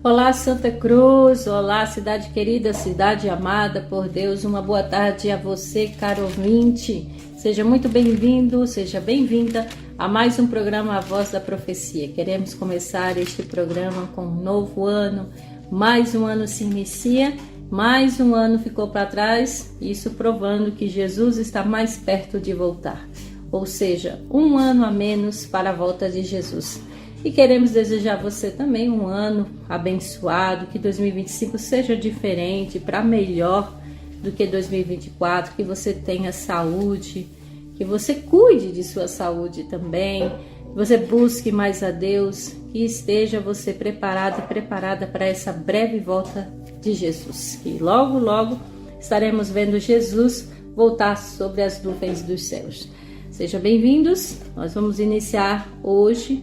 Olá, Santa Cruz, olá, cidade querida, cidade amada por Deus, uma boa tarde a você, caro ouvinte. Seja muito bem-vindo, seja bem-vinda a mais um programa A Voz da Profecia. Queremos começar este programa com um novo ano, mais um ano se inicia, mais um ano ficou para trás, isso provando que Jesus está mais perto de voltar, ou seja, um ano a menos para a volta de Jesus. E queremos desejar a você também um ano abençoado, que 2025 seja diferente, para melhor do que 2024, que você tenha saúde, que você cuide de sua saúde também, que você busque mais a Deus, que esteja você preparado e preparada para essa breve volta de Jesus. E logo, logo estaremos vendo Jesus voltar sobre as nuvens dos céus. Sejam bem-vindos, nós vamos iniciar hoje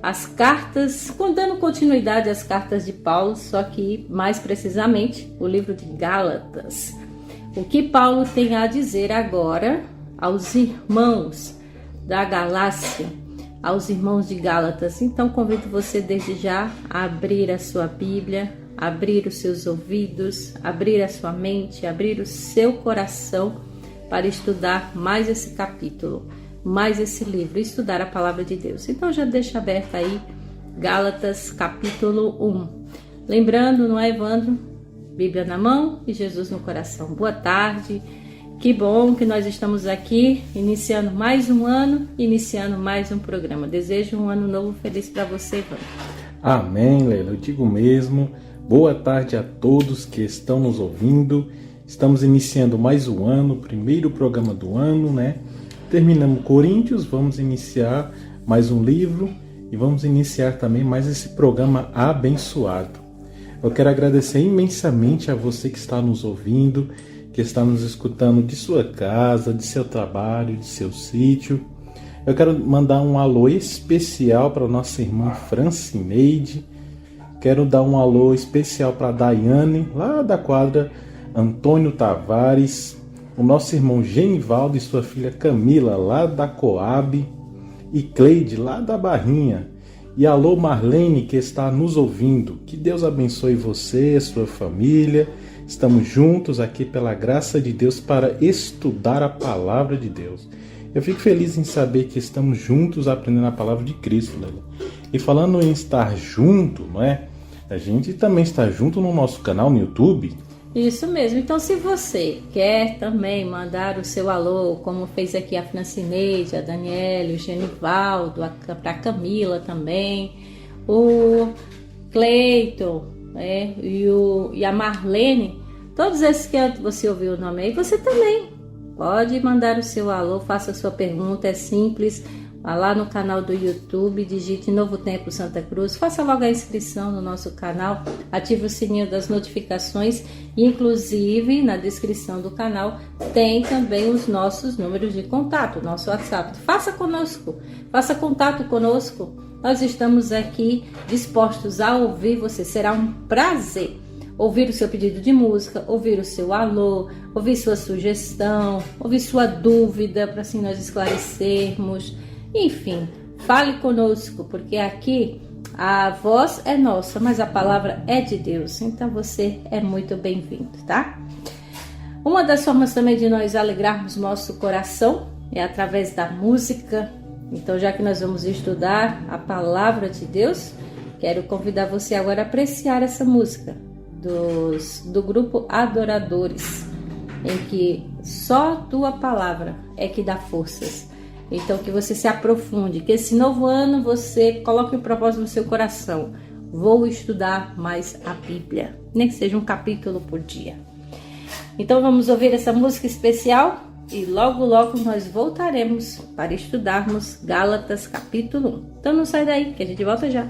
as cartas, dando continuidade às cartas de Paulo, só que mais precisamente o livro de Gálatas. O que Paulo tem a dizer agora aos irmãos da Galácia, aos irmãos de Gálatas. Então convido você desde já a abrir a sua Bíblia, abrir os seus ouvidos, abrir a sua mente, abrir o seu coração para estudar mais esse capítulo, mais esse livro, estudar a palavra de Deus. Então já deixa aberta aí Gálatas capítulo 1. Lembrando, não é, Evandro? Bíblia na mão e Jesus no coração. Boa tarde, que bom que nós estamos aqui iniciando mais um ano, iniciando mais um programa. Desejo um ano novo feliz para você, Evandro. Amém, Leila, eu digo mesmo. Boa tarde a todos que estão nos ouvindo. Estamos iniciando mais um ano, o primeiro programa do ano, né? Terminamos Coríntios, vamos iniciar mais um livro e vamos iniciar também mais esse programa abençoado. Eu quero agradecer imensamente a você que está nos ouvindo, que está nos escutando de sua casa, de seu trabalho, de seu sítio. Eu quero mandar um alô especial para nossa irmã Francineide. Quero dar um alô especial para a Daiane, lá da quadra Antônio Tavares, o nosso irmão Genivaldo e sua filha Camila, lá da Coab, e Cleide, lá da Barrinha. E alô Marlene, que está nos ouvindo. Que Deus abençoe você, sua família. Estamos juntos aqui pela graça de Deus para estudar a palavra de Deus. Eu fico feliz em saber que estamos juntos aprendendo a palavra de Cristo, Leila. E falando em estar junto, não é? A gente também está junto no nosso canal no YouTube. Isso mesmo. Então, se você quer também mandar o seu alô, como fez aqui a Francineide, a Daniela, o Genivaldo, para a Camila também, o Cleiton, e a Marlene, todos esses que você ouviu o nome aí, você também pode mandar o seu alô, faça a sua pergunta, é simples. Vá lá no canal do YouTube, digite Novo Tempo Santa Cruz, faça logo a inscrição no nosso canal, ative o sininho das notificações e inclusive na descrição do canal tem também os nossos números de contato, nosso WhatsApp. Faça contato conosco, nós estamos aqui dispostos a ouvir você, será um prazer ouvir o seu pedido de música, ouvir o seu alô, ouvir sua sugestão, ouvir sua dúvida para assim nós esclarecermos. Enfim, fale conosco, porque aqui a voz é nossa, mas a palavra é de Deus. Então você é muito bem-vindo, tá? Uma das formas também de nós alegrarmos nosso coração é através da música. Então, já que nós vamos estudar a palavra de Deus, quero convidar você agora a apreciar essa música do grupo Adoradores, em que só tua palavra é que dá forças. Então, que você se aprofunde, que esse novo ano você coloque um propósito no seu coração. Vou estudar mais a Bíblia, nem que seja um capítulo por dia. Então, vamos ouvir essa música especial e logo, logo nós voltaremos para estudarmos Gálatas capítulo 1. Então, não sai daí, que a gente volta já.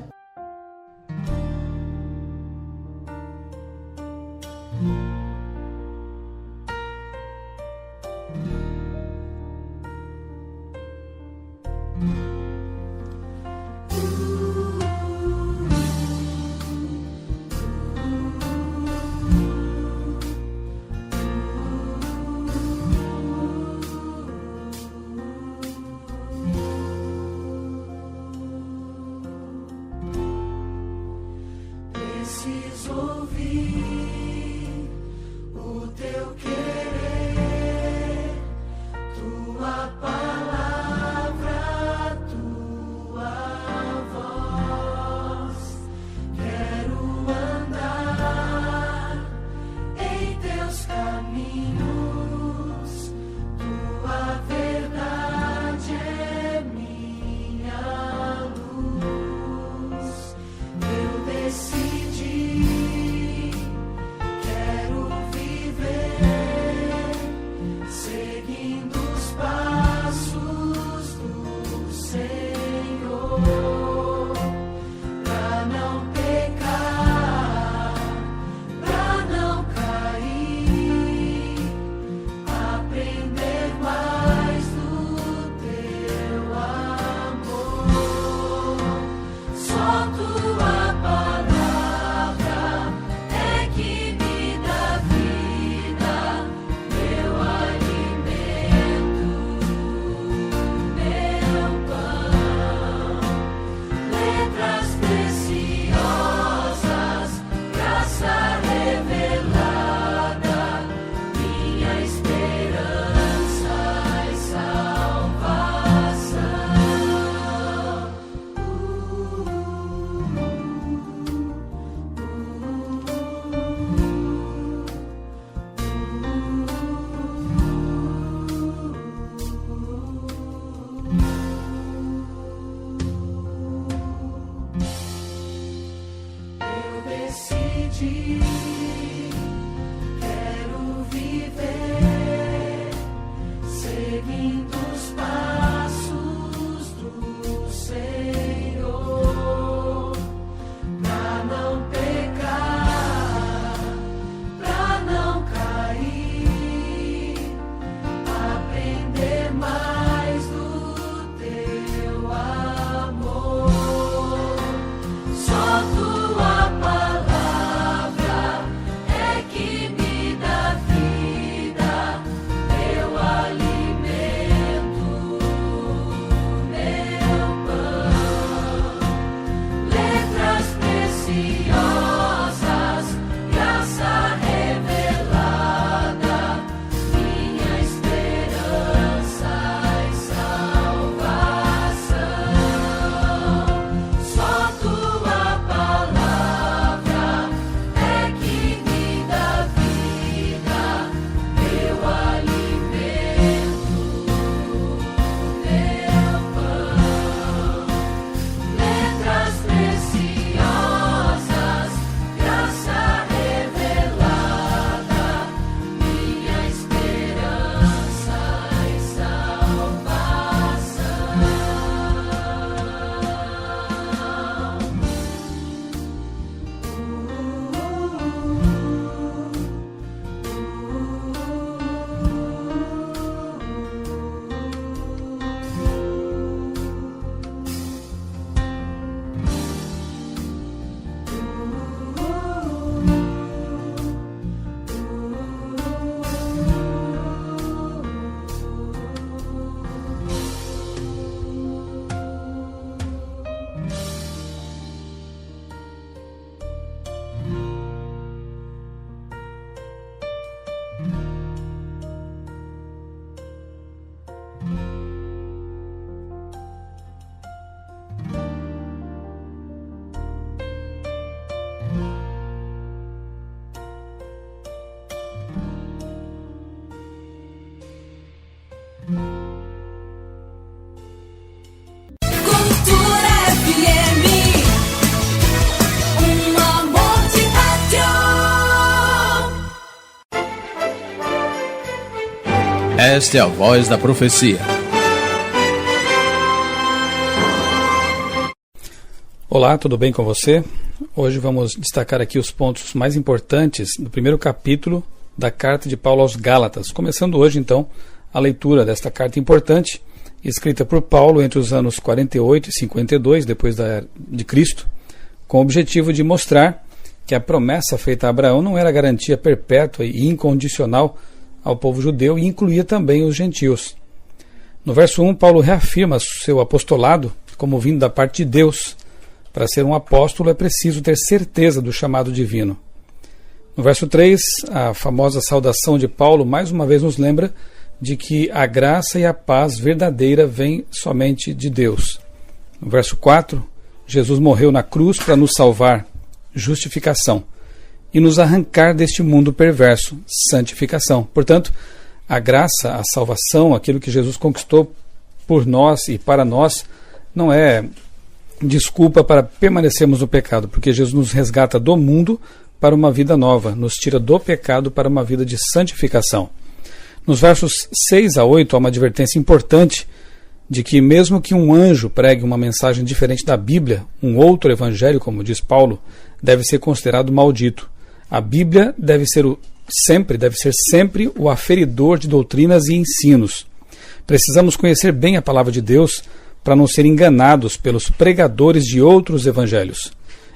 Esta é a voz da profecia. Olá, tudo bem com você? Hoje vamos destacar aqui os pontos mais importantes do primeiro capítulo da carta de Paulo aos Gálatas. Começando hoje, então, a leitura desta carta importante, escrita por Paulo entre os anos 48 e 52, depois de Cristo, com o objetivo de mostrar que a promessa feita a Abraão não era garantia perpétua e incondicional ao povo judeu e incluía também os gentios. No verso 1, Paulo reafirma seu apostolado como vindo da parte de Deus. Para ser um apóstolo é preciso ter certeza do chamado divino. No verso 3, a famosa saudação de Paulo mais uma vez nos lembra de que a graça e a paz verdadeira vêm somente de Deus. No verso 4, Jesus morreu na cruz para nos salvar, justificação, e nos arrancar deste mundo perverso, santificação. Portanto, a graça, a salvação, aquilo que Jesus conquistou por nós e para nós, não é desculpa para permanecermos no pecado, porque Jesus nos resgata do mundo para uma vida nova, nos tira do pecado para uma vida de santificação. Nos versos 6 a 8 há uma advertência importante de que mesmo que um anjo pregue uma mensagem diferente da Bíblia, um outro evangelho, como diz Paulo, deve ser considerado maldito. A Bíblia deve ser sempre o aferidor de doutrinas e ensinos. Precisamos conhecer bem a palavra de Deus para não ser enganados pelos pregadores de outros evangelhos.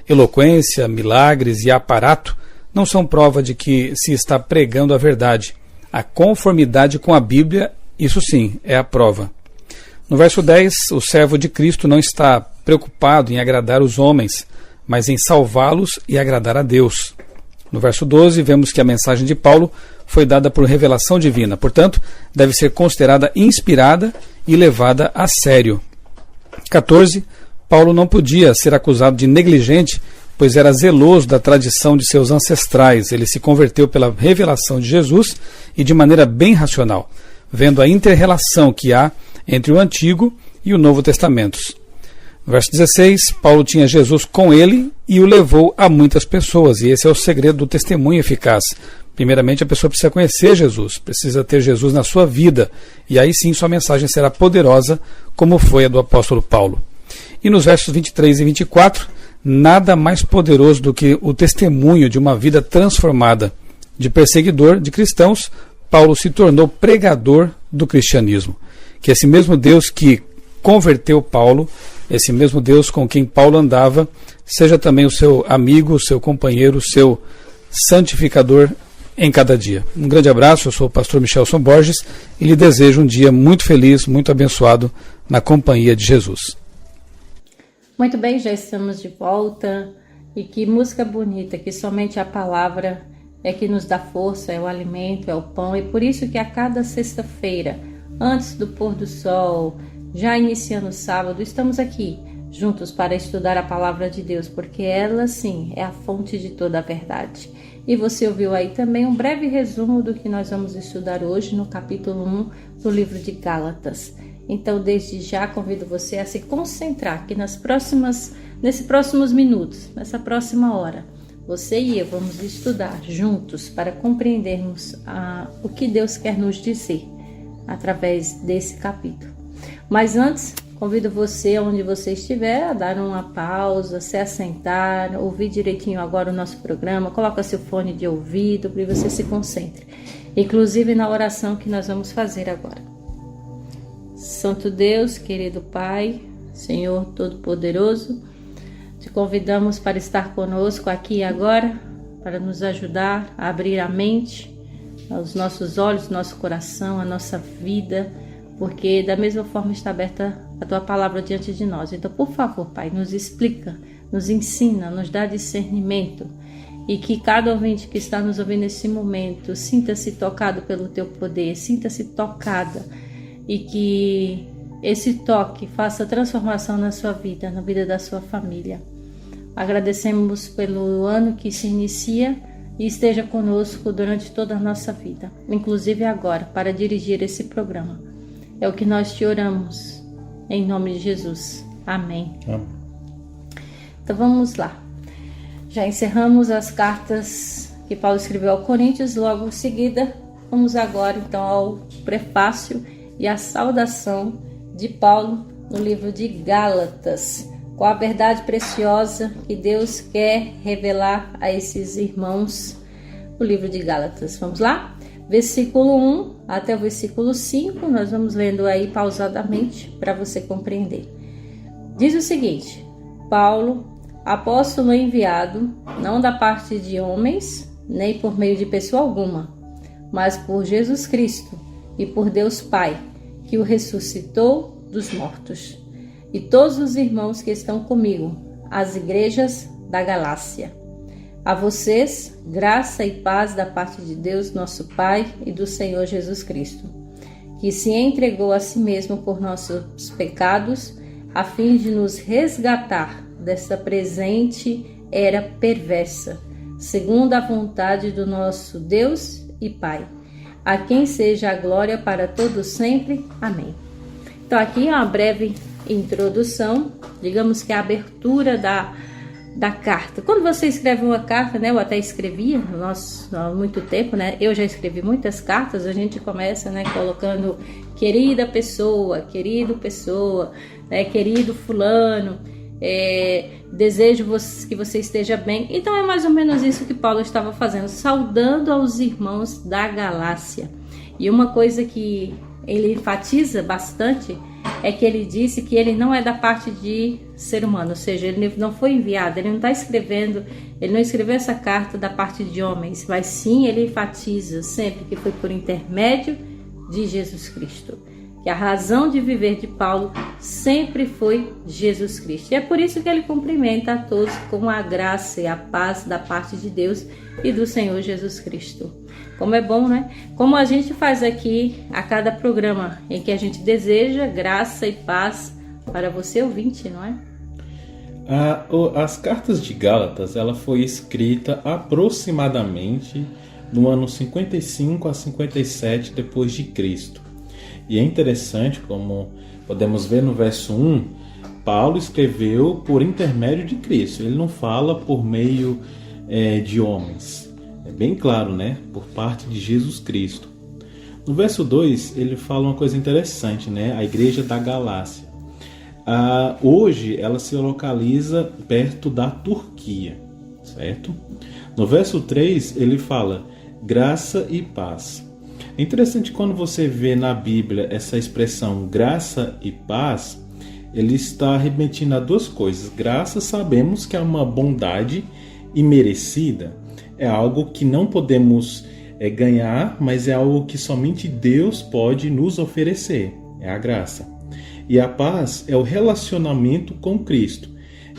Eloquência, milagres e aparato não são prova de que se está pregando a verdade. A conformidade com a Bíblia, isso sim, é a prova. No verso 10, o servo de Cristo não está preocupado em agradar os homens, mas em salvá-los e agradar a Deus. No verso 12, vemos que a mensagem de Paulo foi dada por revelação divina, portanto, deve ser considerada inspirada e levada a sério. 14, Paulo não podia ser acusado de negligente, pois era zeloso da tradição de seus ancestrais. Ele se converteu pela revelação de Jesus e de maneira bem racional, vendo a inter-relação que há entre o Antigo e o Novo Testamentos. No verso 16, Paulo tinha Jesus com ele e o levou a muitas pessoas, e esse é o segredo do testemunho eficaz. Primeiramente, a pessoa precisa conhecer Jesus, precisa ter Jesus na sua vida, e aí sim sua mensagem será poderosa, como foi a do apóstolo Paulo. E nos versos 23 e 24, nada mais poderoso do que o testemunho de uma vida transformada. De perseguidor de cristãos, Paulo se tornou pregador do cristianismo. Que esse mesmo Deus que converteu Paulo, esse mesmo Deus com quem Paulo andava, seja também o seu amigo, o seu companheiro, o seu santificador em cada dia. Um grande abraço, eu sou o pastor Michelson Borges e lhe desejo um dia muito feliz, muito abençoado na companhia de Jesus. Muito bem, já estamos de volta. E que música bonita, que somente a palavra é que nos dá força, é o alimento, é o pão. E por isso que a cada sexta-feira, antes do pôr do sol, já iniciando o sábado, estamos aqui juntos para estudar a palavra de Deus, porque ela sim é a fonte de toda a verdade. E você ouviu aí também um breve resumo do que nós vamos estudar hoje no capítulo 1 do livro de Gálatas. Então, desde já, convido você a se concentrar que nesses próximos minutos, nessa próxima hora, você e eu vamos estudar juntos para compreendermos o que Deus quer nos dizer através desse capítulo. Mas antes, convido você, onde você estiver, a dar uma pausa, se assentar, ouvir direitinho agora o nosso programa, coloca seu fone de ouvido para que você se concentre, inclusive na oração que nós vamos fazer agora. Santo Deus, querido Pai, Senhor Todo-Poderoso, te convidamos para estar conosco aqui e agora, para nos ajudar a abrir a mente, os nossos olhos, nosso coração, a nossa vida, porque da mesma forma está aberta a Tua palavra diante de nós. Então, por favor, Pai, nos explica, nos ensina, nos dá discernimento, e que cada ouvinte que está nos ouvindo nesse momento sinta-se tocado pelo Teu poder, sinta-se tocada, e que esse toque faça transformação na sua vida, na vida da sua família. Agradecemos pelo ano que se inicia e esteja conosco durante toda a nossa vida, inclusive agora, para dirigir esse programa. É o que nós te oramos, em nome de Jesus. Amém. Amém. Então vamos lá. Já encerramos as cartas que Paulo escreveu ao Coríntios, logo em seguida vamos agora então ao prefácio e a saudação de Paulo no livro de Gálatas, com a verdade preciosa que Deus quer revelar a esses irmãos. O livro de Gálatas, vamos lá? Versículo 1 até o versículo 5, nós vamos lendo aí pausadamente para você compreender. Diz o seguinte: Paulo, apóstolo enviado, não da parte de homens, nem por meio de pessoa alguma, mas por Jesus Cristo e por Deus Pai, que o ressuscitou dos mortos, e todos os irmãos que estão comigo, as igrejas da Galácia. A vocês, graça e paz da parte de Deus, nosso Pai, e do Senhor Jesus Cristo, que se entregou a si mesmo por nossos pecados, a fim de nos resgatar desta presente era perversa, segundo a vontade do nosso Deus e Pai, a quem seja a glória para todos sempre. Amém. Então aqui é uma breve introdução, digamos que a abertura da carta. Quando você escreve uma carta, né, eu até escrevia há muito tempo, né, eu já escrevi muitas cartas, a gente começa, né, colocando querida pessoa, né, querido fulano, desejo que você esteja bem. Então é mais ou menos isso que Paulo estava fazendo, saudando aos irmãos da Galácia. E uma coisa que ele enfatiza bastante é que ele disse que ele não é da parte de ser humano, ou seja, ele não foi enviado, ele não está escrevendo, ele não escreveu essa carta da parte de homens, mas sim ele enfatiza sempre que foi por intermédio de Jesus Cristo, que a razão de viver de Paulo sempre foi Jesus Cristo. E é por isso que ele cumprimenta a todos com a graça e a paz da parte de Deus e do Senhor Jesus Cristo. Como é bom, né? Como a gente faz aqui a cada programa em que a gente deseja graça e paz para você ouvinte, não é? As cartas de Gálatas, ela foi escrita aproximadamente no ano 55 a 57 depois de Cristo. E é interessante, como podemos ver no verso 1, Paulo escreveu por intermédio de Cristo. Ele não fala por meio de homens. bem claro, né? Por parte de Jesus Cristo. No verso 2, ele fala uma coisa interessante, né? A igreja da Galácia. Hoje, ela se localiza perto da Turquia, certo? No verso 3, ele fala graça e paz. É interessante quando você vê na Bíblia essa expressão graça e paz, ele está remetindo a duas coisas. Graça, sabemos que é uma bondade imerecida, é algo que não podemos ganhar, mas é algo que somente Deus pode nos oferecer, é a graça. E a paz é o relacionamento com Cristo.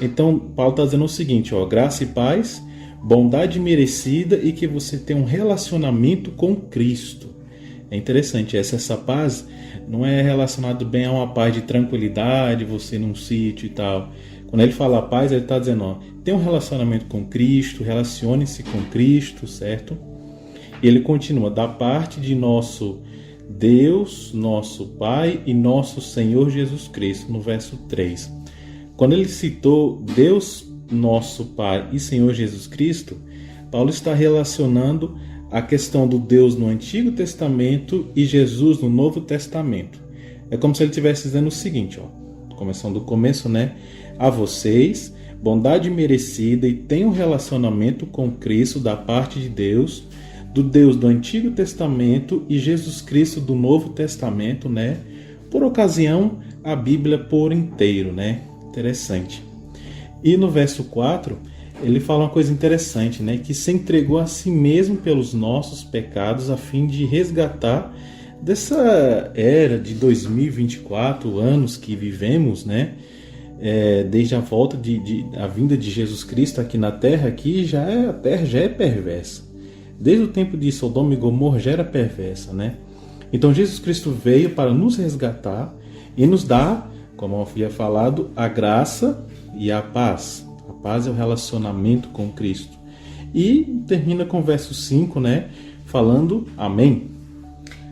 Então, Paulo está dizendo o seguinte, graça e paz, bondade merecida e que você tem um relacionamento com Cristo. É interessante, essa paz não é relacionado bem a uma paz de tranquilidade, você num sítio e tal. Quando ele fala paz, ele está dizendo, tem um relacionamento com Cristo, relacione-se com Cristo, certo? E ele continua, da parte de nosso Deus, nosso Pai e nosso Senhor Jesus Cristo, no verso 3. Quando ele citou Deus, nosso Pai e Senhor Jesus Cristo, Paulo está relacionando a questão do Deus no Antigo Testamento e Jesus no Novo Testamento. É como se ele estivesse dizendo o seguinte, começando do começo, né? A vocês, bondade merecida e tem um relacionamento com Cristo da parte de Deus, do Deus do Antigo Testamento e Jesus Cristo do Novo Testamento, né? Por ocasião, a Bíblia por inteiro, né? Interessante. E no verso 4, ele fala uma coisa interessante, né? Que se entregou a si mesmo pelos nossos pecados a fim de resgatar dessa era de 2024 anos que vivemos, né? Desde a volta a vinda de Jesus Cristo aqui na Terra, a Terra já é perversa. Desde o tempo de Sodoma e Gomorra já era perversa, né? Então Jesus Cristo veio para nos resgatar e nos dar, como eu havia falado, a graça e a paz. A paz é o relacionamento com Cristo. E termina com o verso 5, né? Falando amém.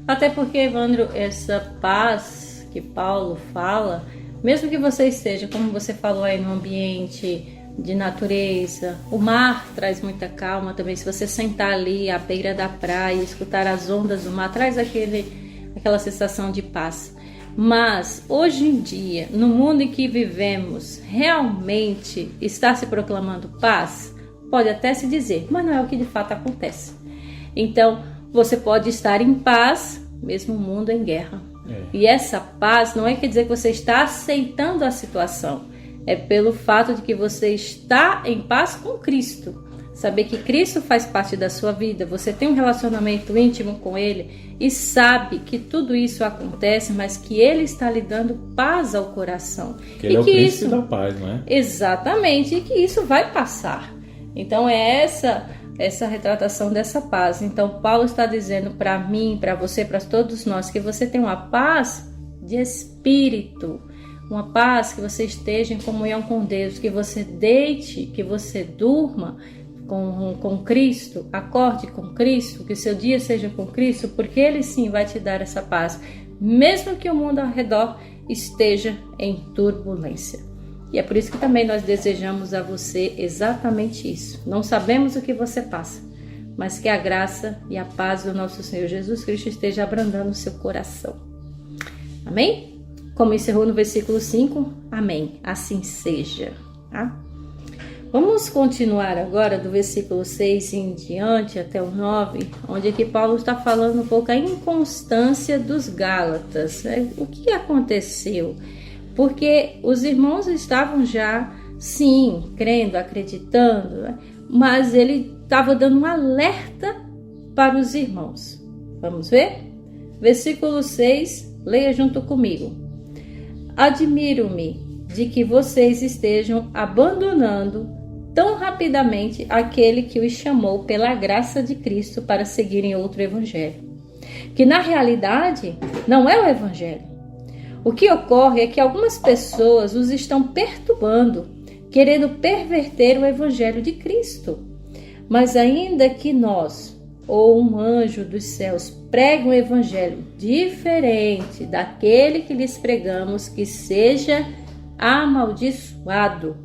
Até porque, Evandro, essa paz que Paulo fala, mesmo que você esteja, como você falou aí, no ambiente de natureza, o mar traz muita calma também. Se você sentar ali à beira da praia e escutar as ondas do mar, traz aquela sensação de paz. Mas hoje em dia, no mundo em que vivemos, realmente está se proclamando paz? Pode até se dizer, mas não é o que de fato acontece. Então, você pode estar em paz, mesmo o mundo em guerra. E essa paz não quer dizer que você está aceitando a situação. É pelo fato de que você está em paz com Cristo. Saber que Cristo faz parte da sua vida, você tem um relacionamento íntimo com Ele e sabe que tudo isso acontece, mas que Ele está lhe dando paz ao coração. Que Ele é o príncipe da paz, não é? Exatamente, e que isso vai passar. Então é essa retratação dessa paz. Então Paulo está dizendo para mim, para você, para todos nós, que você tem uma paz de espírito. Uma paz, que você esteja em comunhão com Deus, que você deite, que você durma com Cristo, acorde com Cristo, que seu dia seja com Cristo, porque Ele sim vai te dar essa paz, mesmo que o mundo ao redor esteja em turbulência. E é por isso que também nós desejamos a você exatamente isso. Não sabemos o que você passa, mas que a graça e a paz do nosso Senhor Jesus Cristo esteja abrandando o seu coração. Amém? Como encerrou no versículo 5, amém, assim seja. Tá? Vamos continuar agora do versículo 6 em diante até o 9, onde aqui Paulo está falando um pouco a inconstância dos Gálatas. O que aconteceu? Porque os irmãos estavam já, sim, crendo, acreditando, mas ele estava dando um alerta para os irmãos. Vamos ver? Versículo 6, leia junto comigo. Admiro-me de que vocês estejam abandonando tão rapidamente aquele que os chamou pela graça de Cristo para seguirem outro evangelho, que na realidade não é o evangelho. O que ocorre é que algumas pessoas os estão perturbando, querendo perverter o evangelho de Cristo. Mas ainda que nós, ou um anjo dos céus, pregue um evangelho diferente daquele que lhes pregamos, que seja amaldiçoado.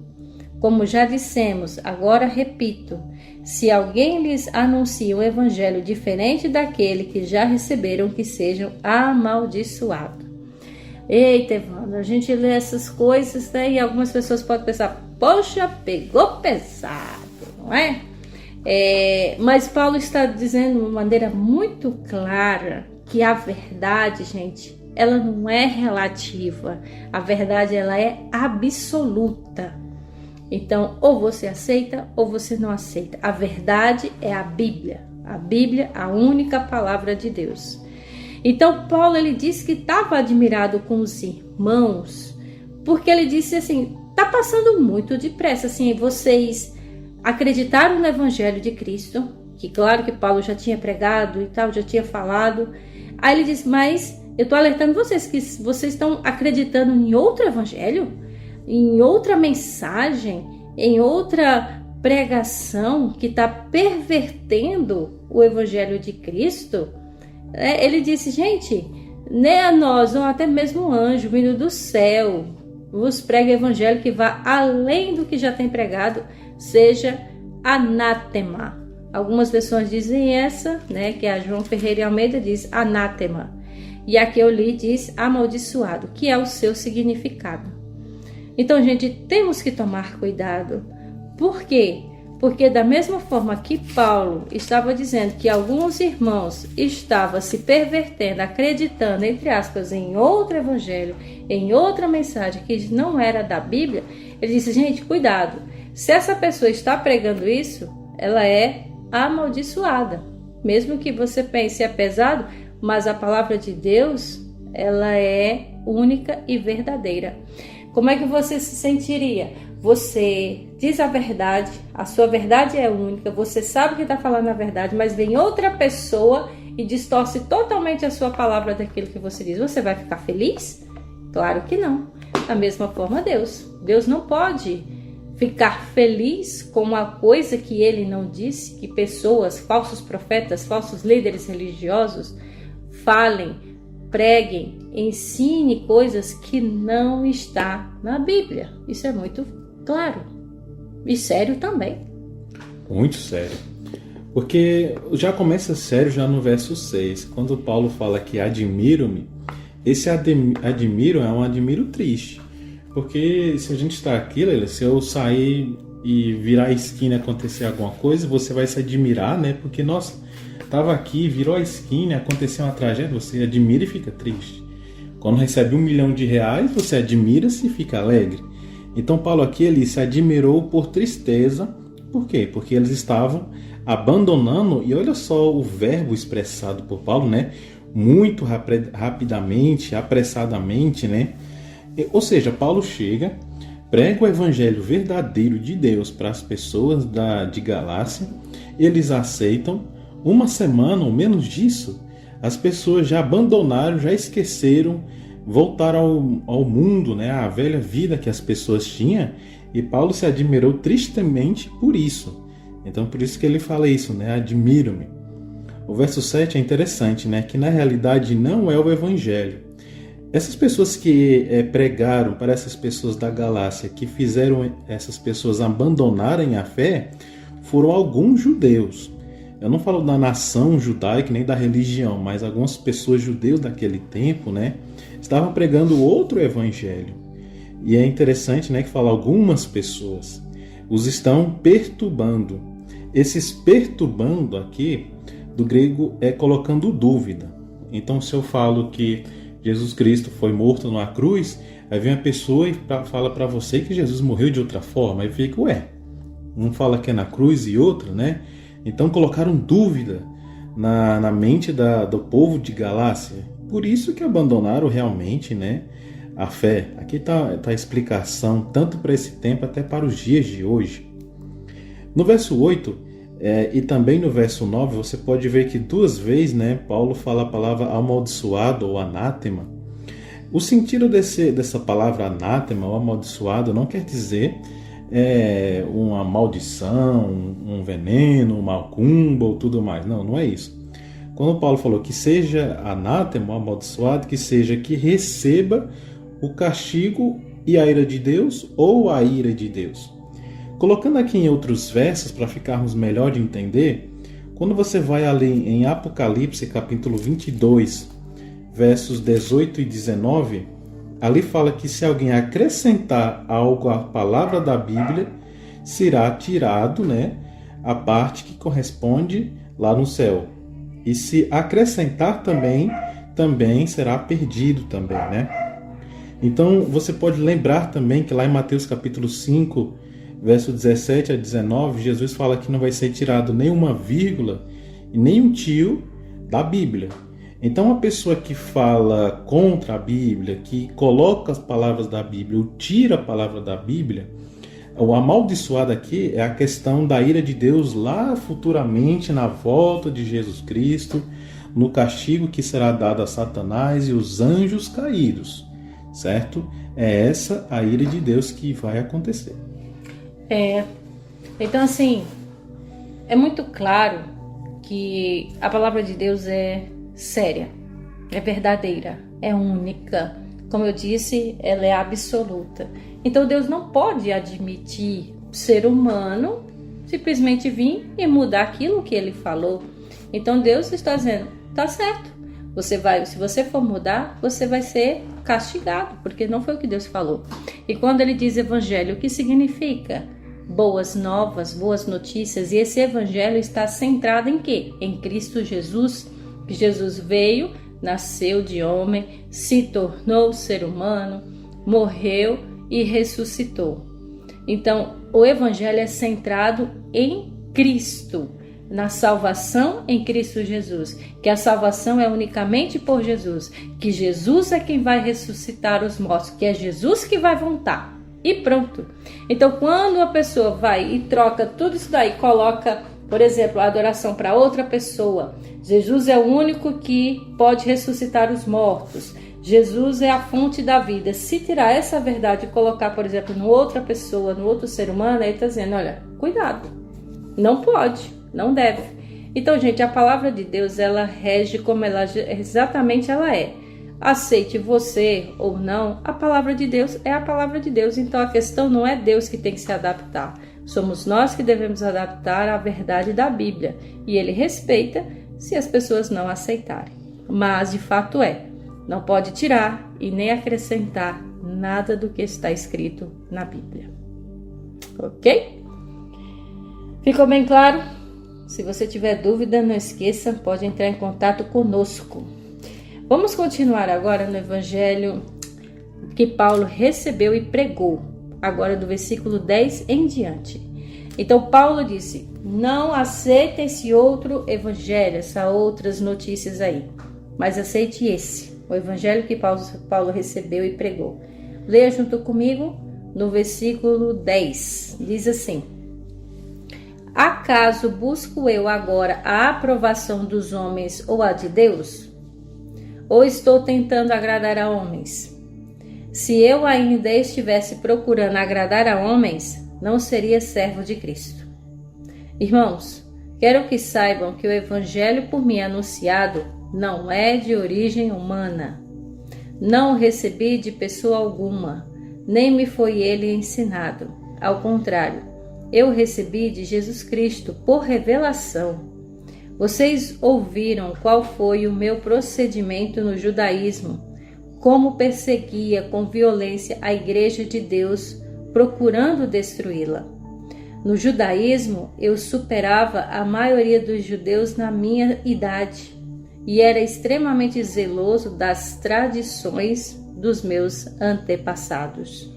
Como já dissemos, agora repito, Se alguém lhes anuncia um evangelho diferente daquele que já receberam, que sejam amaldiçoados. Eita, Evandro, a gente lê essas coisas, né? E algumas pessoas podem pensar, poxa, pegou pesado, não é? Mas Paulo está dizendo de uma maneira muito clara que a verdade, gente, ela não é relativa. A verdade, ela é absoluta. Então, ou você aceita ou você não aceita. A verdade é a Bíblia. A Bíblia, a única palavra de Deus. Então, Paulo, ele disse que estava admirado com os irmãos, porque ele disse assim, tá passando muito depressa, assim, vocês acreditaram no Evangelho de Cristo, que claro que Paulo já tinha pregado e tal, já tinha falado. Aí ele disse, mas eu tô alertando vocês que vocês estão acreditando em outro Evangelho, em outra mensagem, em outra pregação que está pervertendo o Evangelho de Cristo. Ele disse, gente, nem a nós, ou até mesmo um anjo vindo do céu, vos prega o evangelho que vá além do que já tem pregado, seja anátema. Algumas versões dizem essa, né, que a João Ferreira e Almeida diz anátema. E aqui eu li diz amaldiçoado, que é o seu significado. Então, gente, temos que tomar cuidado. Por quê? Porque da mesma forma que Paulo estava dizendo que alguns irmãos estavam se pervertendo, acreditando, entre aspas, em outro evangelho, em outra mensagem que não era da Bíblia, ele disse, gente, cuidado. Se essa pessoa está pregando isso, ela é amaldiçoada. Mesmo que você pense é pesado, mas a palavra de Deus, ela é única e verdadeira. Como é que você se sentiria? Você diz a verdade, a sua verdade é única, você sabe que está falando a verdade, mas vem outra pessoa e distorce totalmente a sua palavra daquilo que você diz. Você vai ficar feliz? Claro que não. Da mesma forma Deus. Deus não pode ficar feliz com uma coisa que ele não disse, que pessoas, falsos profetas, falsos líderes religiosos falem, preguem, ensine coisas que não está na Bíblia. Isso é muito claro. E sério também. Muito sério. Porque já começa sério já no verso 6. Quando Paulo fala que admiro-me, esse admiro é um admiro triste. Porque se a gente está aqui, Leila, se eu sair e virar a esquina e acontecer alguma coisa, você vai se admirar, né? Porque, nossa, estava aqui, virou a esquina, aconteceu uma tragédia, você admira e fica triste. Quando recebe R$1 milhão, você admira-se e fica alegre. Então Paulo aqui, ele se admirou por tristeza. Por quê? Porque eles estavam abandonando, e olha só o verbo expressado por Paulo, né? Muito rapidamente, apressadamente, né? Ou seja, Paulo chega, prega o evangelho verdadeiro de Deus para as pessoas de Galácia, eles aceitam. Uma semana ou menos disso, as pessoas já abandonaram, já esqueceram, voltaram ao mundo, né, à velha vida que as pessoas tinham, e Paulo se admirou tristemente por isso. Então, por isso que ele fala isso, né, admiro-me. O verso 7 é interessante, né, que na realidade não é o evangelho. Essas pessoas que pregaram para essas pessoas da Galácia, que fizeram essas pessoas abandonarem a fé, foram alguns judeus. Eu não falo da nação judaica nem da religião, mas algumas pessoas judeus daquele tempo, né, estavam pregando outro evangelho. E é interessante, né, que fala algumas pessoas os estão perturbando. Esses perturbando aqui, do grego, é colocando dúvida. Então, se eu falo que Jesus Cristo foi morto numa cruz, aí vem a pessoa e fala para você que Jesus morreu de outra forma. Aí fica, um fala que é na cruz e outro, né? Então colocaram dúvida na mente do povo de Galácia. Por isso que abandonaram realmente, né, a fé. Aqui está a explicação, tanto para esse tempo até para os dias de hoje. No verso 8 e também no verso 9, você pode ver que duas vezes, né, Paulo fala a palavra amaldiçoado ou anátema. O sentido dessa palavra anátema ou amaldiçoado não quer dizer uma maldição, um veneno, uma macumba ou tudo mais. Não, não é isso. Quando Paulo falou que seja anátema, amaldiçoado, que seja que receba o castigo e a ira de Deus ou a ira de Deus. Colocando aqui em outros versos, para ficarmos melhor de entender, quando você vai ali em Apocalipse, capítulo 22, versos 18 e 19, ali fala que se alguém acrescentar algo à palavra da Bíblia, será tirado, né, a parte que corresponde lá no céu. E se acrescentar também será perdido também, né? Então, você pode lembrar também que lá em Mateus capítulo 5, verso 17 a 19, Jesus fala que não vai ser tirado nenhuma vírgula e nem um tio da Bíblia. Então, a pessoa que fala contra a Bíblia, que coloca as palavras da Bíblia ou tira a palavra da Bíblia, o amaldiçoado aqui é a questão da ira de Deus lá futuramente, na volta de Jesus Cristo, no castigo que será dado a Satanás e os anjos caídos, certo? É essa a ira de Deus que vai acontecer. Então assim, é muito claro que a palavra de Deus é séria, é verdadeira, é única. Como eu disse, ela é absoluta. Então Deus não pode admitir o ser humano simplesmente vir e mudar aquilo que ele falou. Então Deus está dizendo, tá certo, se você for mudar, você vai ser castigado, porque não foi o que Deus falou. E quando ele diz evangelho, o que significa? Boas novas, boas notícias. E esse evangelho está centrado em quê? Em Cristo Jesus, que Jesus veio, nasceu de homem, se tornou ser humano, morreu e ressuscitou. Então, o evangelho é centrado em Cristo, na salvação em Cristo Jesus, que a salvação é unicamente por Jesus, que Jesus é quem vai ressuscitar os mortos, que é Jesus que vai voltar. E pronto. Então, quando a pessoa vai e troca tudo isso daí, coloca, por exemplo, a adoração para outra pessoa, Jesus é o único que pode ressuscitar os mortos, Jesus é a fonte da vida. Se tirar essa verdade e colocar, por exemplo, em outra pessoa, no outro ser humano, aí está dizendo, olha, cuidado, não pode, não deve. Então, gente, a palavra de Deus, ela rege como ela exatamente ela é. Aceite você ou não, a palavra de Deus é a palavra de Deus. Então, a questão não é Deus que tem que se adaptar. Somos nós que devemos adaptar à verdade da Bíblia. E ele respeita se as pessoas não aceitarem. Mas, de fato não pode tirar e nem acrescentar nada do que está escrito na Bíblia. Ok? Ficou bem claro? Se você tiver dúvida, não esqueça, pode entrar em contato conosco. Vamos continuar agora no Evangelho que Paulo recebeu e pregou, agora do versículo 10 em diante. Então Paulo disse, não aceite esse outro Evangelho, essas outras notícias aí, mas aceite esse, o Evangelho que Paulo recebeu e pregou. Leia junto comigo no versículo 10, diz assim, acaso busco eu agora a aprovação dos homens ou a de Deus? Ou estou tentando agradar a homens? Se eu ainda estivesse procurando agradar a homens, não seria servo de Cristo. Irmãos, quero que saibam que o evangelho por mim anunciado não é de origem humana. Não o recebi de pessoa alguma, nem me foi ele ensinado. Ao contrário, eu o recebi de Jesus Cristo por revelação. Vocês ouviram qual foi o meu procedimento no judaísmo, como perseguia com violência a igreja de Deus, procurando destruí-la. No judaísmo, eu superava a maioria dos judeus na minha idade e era extremamente zeloso das tradições dos meus antepassados.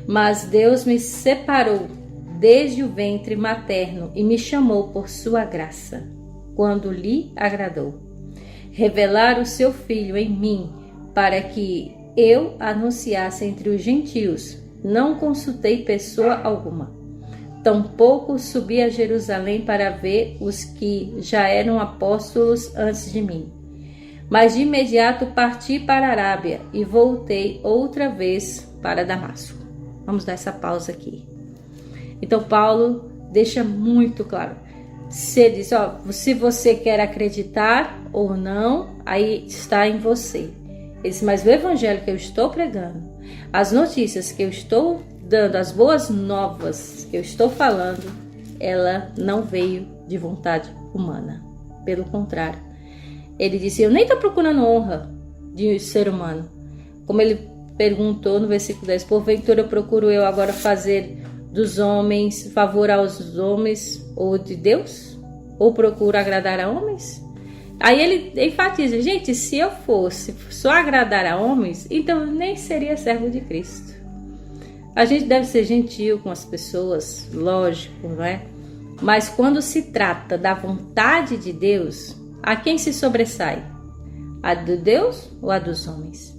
Mas Deus me separou desde o ventre materno e me chamou por sua graça, quando lhe agradou, revelar o seu Filho em mim, para que eu anunciasse entre os gentios. Não consultei pessoa alguma. Tampouco subi a Jerusalém para ver os que já eram apóstolos antes de mim. Mas de imediato parti para a Arábia e voltei outra vez para Damasco. Vamos dar essa pausa aqui. Então Paulo deixa muito claro. Você diz, se você quer acreditar ou não, aí está em você. Mas o evangelho que eu estou pregando, as notícias que eu estou dando as boas novas que eu estou falando, ela não veio de vontade humana. Pelo contrário, ele disse: eu nem estou procurando honra de ser humano. Como ele perguntou no versículo 10, porventura procuro eu agora fazer dos homens, favor aos homens, ou de Deus? Ou procuro agradar a homens? Aí ele enfatiza: gente, se eu fosse só agradar a homens, então eu nem seria servo de Cristo. A gente deve ser gentil com as pessoas, lógico, não é? Mas quando se trata da vontade de Deus, a quem se sobressai? A de Deus ou a dos homens?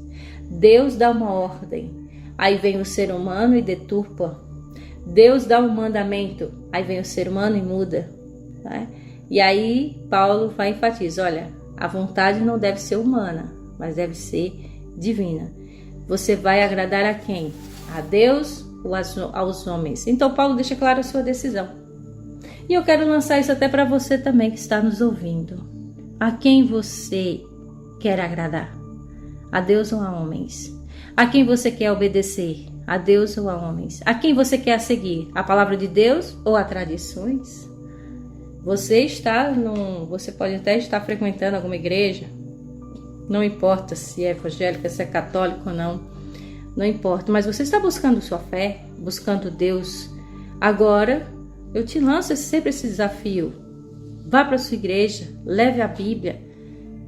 Deus dá uma ordem, aí vem o ser humano e deturpa. Deus dá um mandamento, aí vem o ser humano e muda, né? E aí Paulo vai enfatizar: olha, a vontade não deve ser humana, mas deve ser divina. Você vai agradar a quem? A Deus ou aos homens? Então Paulo deixa clara a sua decisão. E eu quero lançar isso até para você também que está nos ouvindo. A quem você quer agradar? A Deus ou a homens? A quem você quer obedecer? A Deus ou a homens? A quem você quer seguir? A palavra de Deus ou a tradições? Você pode até estar frequentando alguma igreja, não importa se é evangélica, se é católica ou não, não importa, mas você está buscando sua fé, buscando Deus. Agora, eu te lanço sempre esse desafio: vá para a sua igreja, leve a Bíblia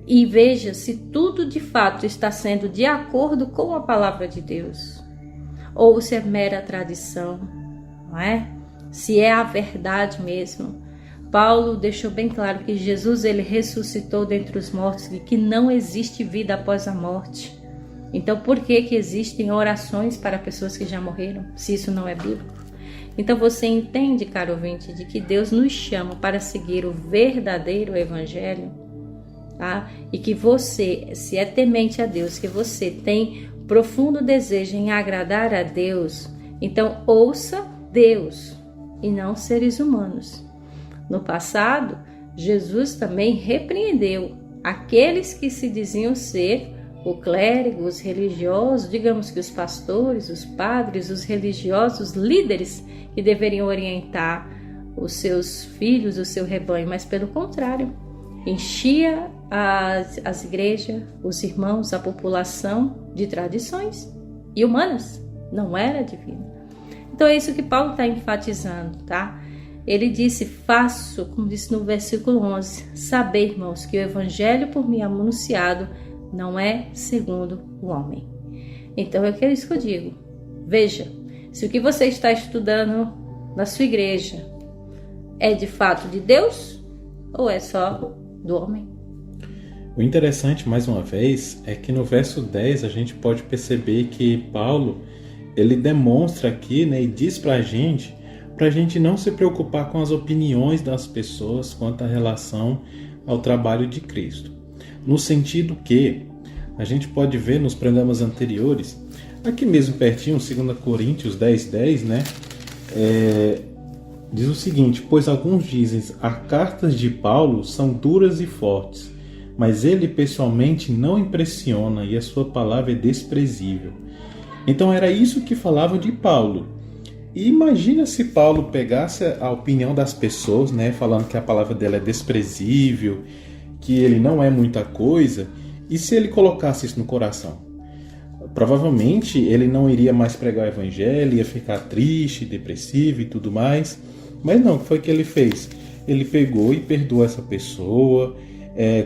e veja se tudo de fato está sendo de acordo com a palavra de Deus, ou se é mera tradição, não é? Se é a verdade mesmo. Paulo deixou bem claro que Jesus ele ressuscitou dentre os mortos e que não existe vida após a morte. Então, por que existem orações para pessoas que já morreram, se isso não é bíblico? Então, você entende, caro ouvinte, de que Deus nos chama para seguir o verdadeiro evangelho, tá? E que você, se é temente a Deus, que você tem profundo desejo em agradar a Deus, então ouça Deus e não seres humanos. No passado, Jesus também repreendeu aqueles que se diziam ser o clérigo, os religiosos, digamos que os pastores, os padres, os religiosos, os líderes que deveriam orientar os seus filhos, o seu rebanho, mas pelo contrário, enchia as igrejas, os irmãos, a população de tradições e humanas, não era divina. Então é isso que Paulo está enfatizando, tá? Ele disse: faço, como disse no versículo 11, saber, irmãos, que o evangelho por mim anunciado não é segundo o homem. Então é isso que eu digo. Veja, se o que você está estudando na sua igreja é de fato de Deus ou é só do homem? O interessante, mais uma vez, é que no verso 10 a gente pode perceber que Paulo, ele demonstra aqui, né, e diz pra gente não se preocupar com as opiniões das pessoas quanto à relação ao trabalho de Cristo. No sentido que a gente pode ver nos programas anteriores, aqui mesmo pertinho, 2 Coríntios 10:10, né? Diz o seguinte: pois alguns dizem, as cartas de Paulo são duras e fortes, mas ele pessoalmente não impressiona e a sua palavra é desprezível. Então era isso que falavam de Paulo. E imagina se Paulo pegasse a opinião das pessoas, né, falando que a palavra dela é desprezível, que ele não é muita coisa, e se ele colocasse isso no coração? Provavelmente ele não iria mais pregar o evangelho, ia ficar triste, depressivo e tudo mais. Mas não, o que foi que ele fez? Ele pegou e perdoou essa pessoa,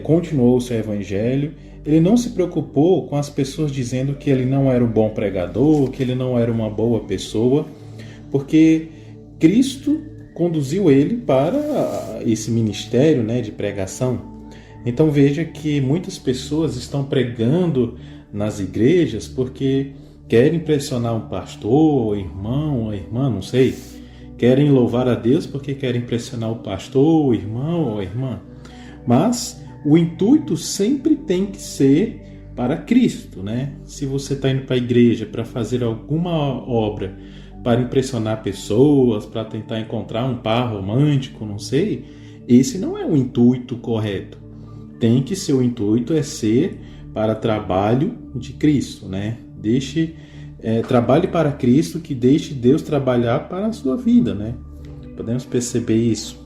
continuou o seu evangelho. Ele não se preocupou com as pessoas dizendo que ele não era um bom pregador, que ele não era uma boa pessoa, porque Cristo conduziu ele para esse ministério, né, de pregação. Então veja que muitas pessoas estão pregando nas igrejas porque querem impressionar um pastor, ou irmão, ou irmã, não sei. Querem louvar a Deus porque querem impressionar o pastor, o irmão ou a irmã. Mas o intuito sempre tem que ser para Cristo, né? Se você está indo para a igreja para fazer alguma obra para impressionar pessoas, para tentar encontrar um par romântico, não sei, esse não é o intuito correto. Tem que ser, o intuito é ser para trabalho de Cristo, né? Deixe trabalhe para Cristo, que deixe Deus trabalhar para a sua vida, né? Podemos perceber isso.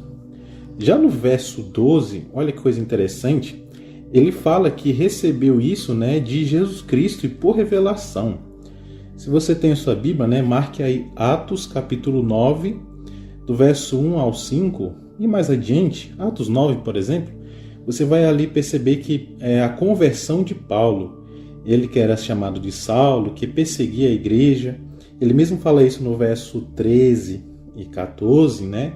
Já no verso 12, olha que coisa interessante, ele fala que recebeu isso, né, de Jesus Cristo e por revelação. Se você tem a sua Bíblia, né, marque aí Atos capítulo 9, do verso 1 ao 5, e mais adiante, Atos 9, por exemplo, você vai ali perceber que é a conversão de Paulo, ele que era chamado de Saulo, que perseguia a igreja, ele mesmo fala isso no verso 13 e 14, né?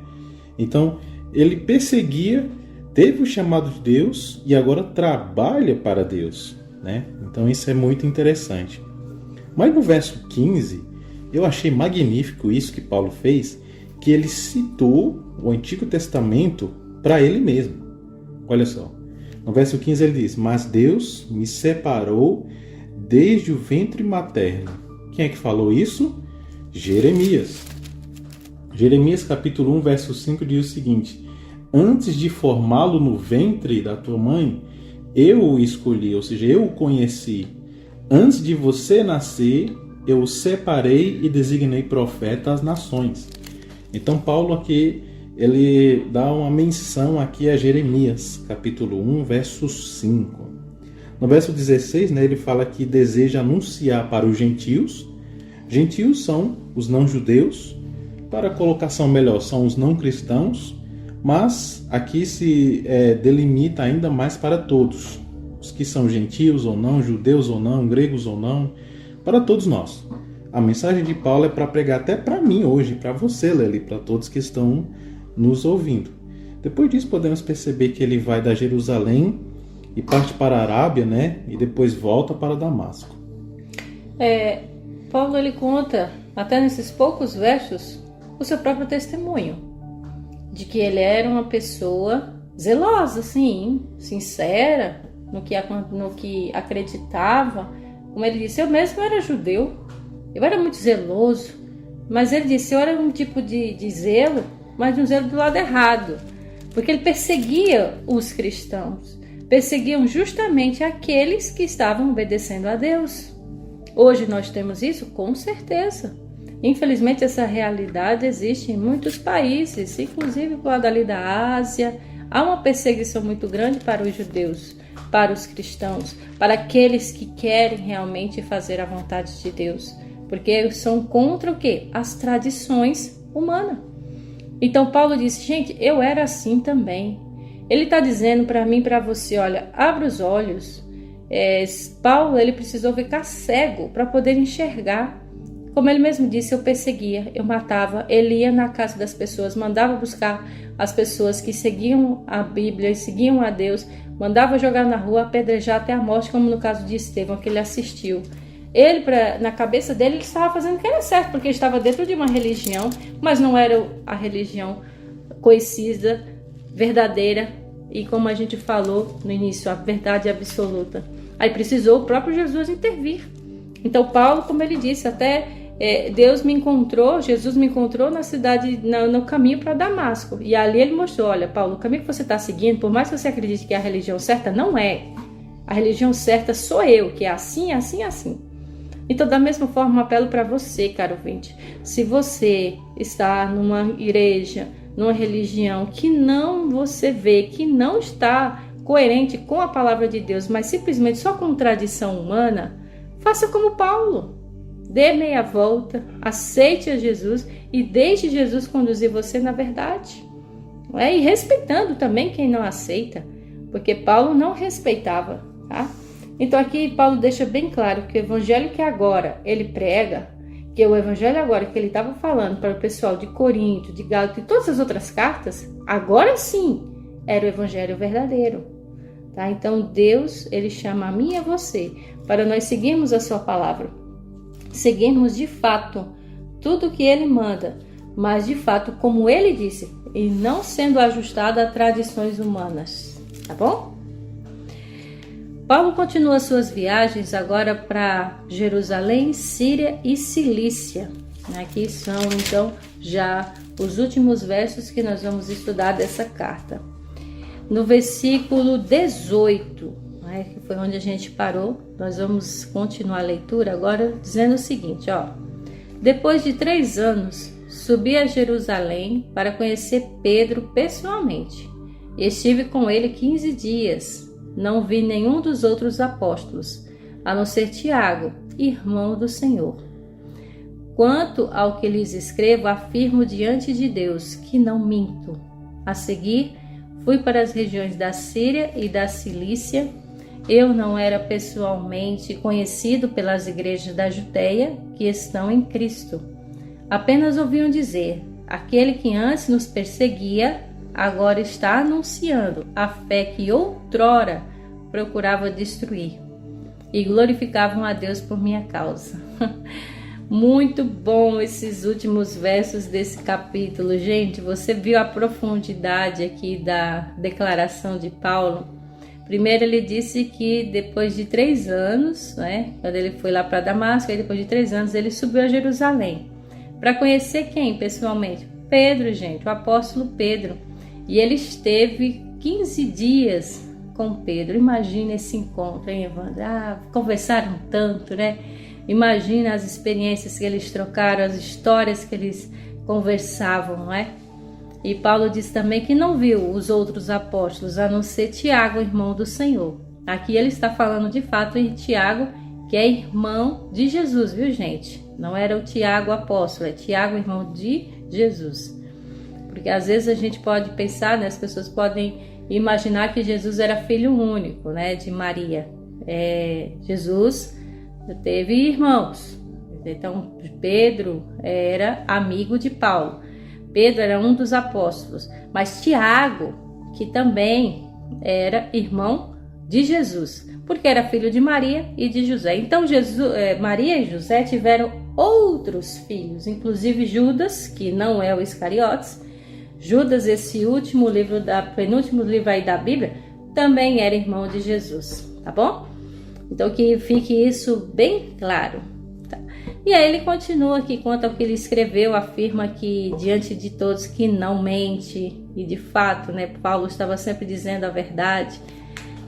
Então, ele perseguia, teve o chamado de Deus e agora trabalha para Deus, né? Então, isso é muito interessante. Mas no verso 15, eu achei magnífico isso que Paulo fez, que ele citou o Antigo Testamento para ele mesmo. Olha só, no verso 15 ele diz: mas Deus me separou desde o ventre materno. Quem é que falou isso? Jeremias. Jeremias capítulo 1, verso 5 diz o seguinte: antes de formá-lo no ventre da tua mãe, eu o escolhi, ou seja, eu o conheci. Antes de você nascer, eu o separei e designei profeta às nações. Então Paulo aqui, ele dá uma menção aqui a Jeremias, capítulo 1, verso 5. No verso 16, né, ele fala que deseja anunciar para os gentios. Gentios são os não-judeus, para colocação melhor, são os não-cristãos, mas aqui se delimita ainda mais para todos. Os que são gentios ou não, judeus ou não, gregos ou não, para todos nós. A mensagem de Paulo é para pregar até para mim hoje, para você, Lely, para todos que estão nos ouvindo. Depois disso podemos perceber que ele vai da Jerusalém e parte para a Arábia, né? E depois volta para Damasco. Paulo ele conta, até nesses poucos versos, o seu próprio testemunho, de que ele era uma pessoa zelosa, sim, sincera, no que acreditava. Como ele disse, eu mesmo era judeu, eu era muito zeloso, mas ele disse, eu era um tipo de zelo, mas um zelo do lado errado, porque ele perseguia os cristãos, perseguiam justamente aqueles que estavam obedecendo a Deus. Hoje nós temos isso? Com certeza. Infelizmente essa realidade existe em muitos países, inclusive do lado ali da Ásia. Há uma perseguição muito grande para os judeus, para os cristãos, para aqueles que querem realmente fazer a vontade de Deus, porque são contra o quê? As tradições humanas. Então Paulo disse, gente, eu era assim também. Ele está dizendo para mim e para você, olha, abra os olhos. Paulo, ele precisou ficar cego para poder enxergar. Como ele mesmo disse, eu perseguia, eu matava, ele ia na casa das pessoas, mandava buscar as pessoas que seguiam a Bíblia e seguiam a Deus, mandava jogar na rua, apedrejar até a morte, como no caso de Estevão, que ele assistiu. Ele, na cabeça dele, ele estava fazendo o que era certo, porque ele estava dentro de uma religião, mas não era a religião conhecida, verdadeira, e como a gente falou no início, a verdade absoluta. Aí precisou o próprio Jesus intervir. Então Paulo, como ele disse, até Deus me encontrou, Jesus me encontrou na cidade, no caminho para Damasco. E ali ele mostrou, olha Paulo, o caminho que você está seguindo, por mais que você acredite que é a religião certa, não é. A religião certa sou eu, que é assim, assim, assim. Então, da mesma forma, um apelo para você, caro ouvinte. Se você está numa igreja, numa religião que não você vê, que não está coerente com a palavra de Deus, mas simplesmente só com tradição humana, faça como Paulo. Dê meia volta, aceite a Jesus e deixe Jesus conduzir você na verdade. E respeitando também quem não aceita, porque Paulo não respeitava, tá? Então aqui Paulo deixa bem claro que o evangelho que agora ele prega, que o evangelho agora que ele estava falando para o pessoal de Corinto, de Gálatas e todas as outras cartas, agora sim era o evangelho verdadeiro. Tá? Então Deus, ele chama a mim e a você para nós seguirmos a sua palavra, seguirmos de fato tudo que ele manda, mas de fato como ele disse, e não sendo ajustado a tradições humanas, tá bom? Paulo continua suas viagens agora para Jerusalém, Síria e Cilícia. Aqui são então já os últimos versos que nós vamos estudar dessa carta. No versículo 18, né, que foi onde a gente parou. Nós vamos continuar a leitura agora dizendo o seguinte, ó. Depois de 3 anos, subi a Jerusalém para conhecer Pedro pessoalmente. Estive com ele 15 dias. Não vi nenhum dos outros apóstolos, a não ser Tiago, irmão do Senhor. Quanto ao que lhes escrevo, afirmo diante de Deus que não minto. A seguir, fui para as regiões da Síria e da Cilícia. Eu não era pessoalmente conhecido pelas igrejas da Judéia que estão em Cristo. Apenas ouviam dizer, aquele que antes nos perseguia, agora está anunciando a fé que outrora procurava destruir. E glorificavam a Deus por minha causa. Muito bom esses últimos versos desse capítulo. Gente, você viu a profundidade aqui da declaração de Paulo? Primeiro ele disse que depois de 3 anos, né, quando ele foi lá para Damasco, e depois de 3 anos ele subiu a Jerusalém. Para conhecer quem pessoalmente? Pedro, gente, o apóstolo Pedro. E ele esteve 15 dias com Pedro. Imagina esse encontro, hein, Evandro? Conversaram tanto, né? Imagina as experiências que eles trocaram, as histórias que eles conversavam, não é? E Paulo diz também que não viu os outros apóstolos, a não ser Tiago, irmão do Senhor. Aqui ele está falando de fato em Tiago, que é irmão de Jesus, viu, gente? Não era o Tiago apóstolo, é Tiago, irmão de Jesus. Porque às vezes a gente pode pensar, né, as pessoas podem imaginar que Jesus era filho único, né, de Maria. Jesus teve irmãos. Então Pedro era amigo de Paulo. Pedro era um dos apóstolos. Mas Tiago, que também era irmão de Jesus, porque era filho de Maria e de José. Então Maria e José tiveram outros filhos, inclusive Judas, que não é o Iscariotes. Judas, esse penúltimo livro aí da Bíblia, também era irmão de Jesus, tá bom? Então que fique isso bem claro. Tá? E aí ele continua aqui, quanto ao que ele escreveu, afirma que diante de todos que não mente, e de fato, né, Paulo estava sempre dizendo a verdade.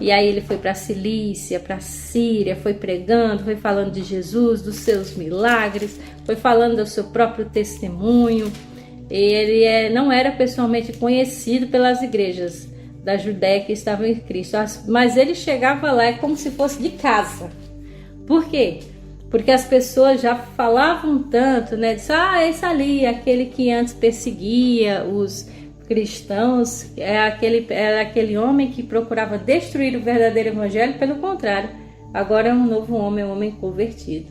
E aí ele foi para a Cilícia, para a Síria, foi pregando, foi falando de Jesus, dos seus milagres, foi falando do seu próprio testemunho. Ele não era pessoalmente conhecido pelas igrejas da Judéia que estavam em Cristo, mas ele chegava lá como se fosse de casa. Por quê? Porque as pessoas já falavam tanto, né? Diz, esse ali, aquele que antes perseguia os cristãos, era aquele homem que procurava destruir o verdadeiro evangelho. Pelo contrário, agora é um novo homem, um homem convertido.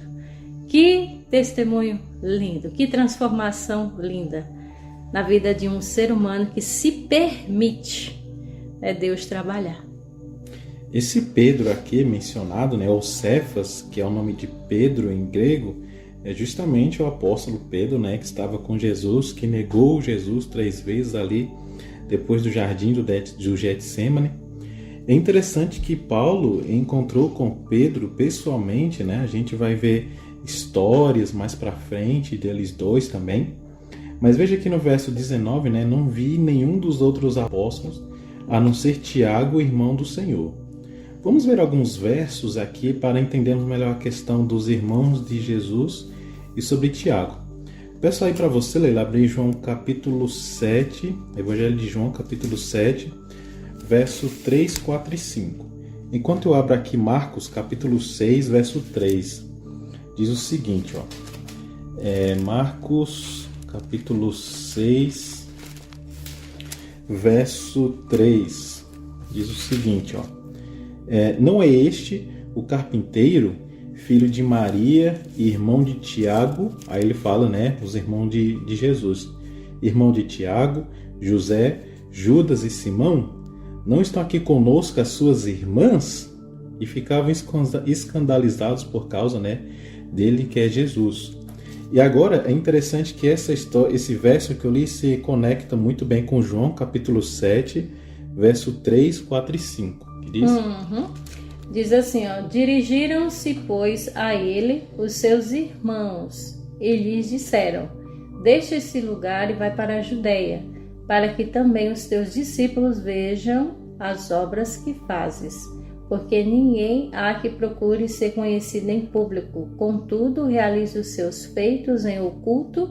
Que testemunho lindo, que transformação linda na vida de um ser humano que se permite Deus trabalhar. Esse Pedro aqui mencionado, né, ou Cefas, que é o nome de Pedro em grego, é justamente o apóstolo Pedro, né, que estava com Jesus, que negou Jesus 3 vezes ali, depois do jardim do Getsêmani. É interessante que Paulo encontrou com Pedro pessoalmente, né, a gente vai ver histórias mais para frente deles dois também. Mas veja aqui no verso 19, né, não vi nenhum dos outros apóstolos, a não ser Tiago, irmão do Senhor. Vamos ver alguns versos aqui para entendermos melhor a questão dos irmãos de Jesus e sobre Tiago. Peço aí para você, Leila, abrir João capítulo 7, Evangelho de João capítulo 7, verso 3, 4 e 5. Enquanto eu abro aqui Marcos capítulo 6, verso 3, diz o seguinte, ó. Marcos capítulo 6, verso 3, diz o seguinte, ó. Não é este o carpinteiro, filho de Maria e irmão de Tiago? Aí ele fala, né, os irmãos de Jesus. Irmão de Tiago, José, Judas e Simão? Não estão aqui conosco as suas irmãs? E ficavam escandalizados por causa, né, dele, que é Jesus. E agora é interessante que esse verso que eu li se conecta muito bem com João capítulo 7, verso 3, 4 e 5. Que diz? Diz assim, ó, dirigiram-se, pois, a ele os seus irmãos e lhes disseram, deixa esse lugar e vai para a Judeia, para que também os teus discípulos vejam as obras que fazes. porque ninguém há que procure ser conhecido em público. Contudo, realiza os seus feitos em oculto.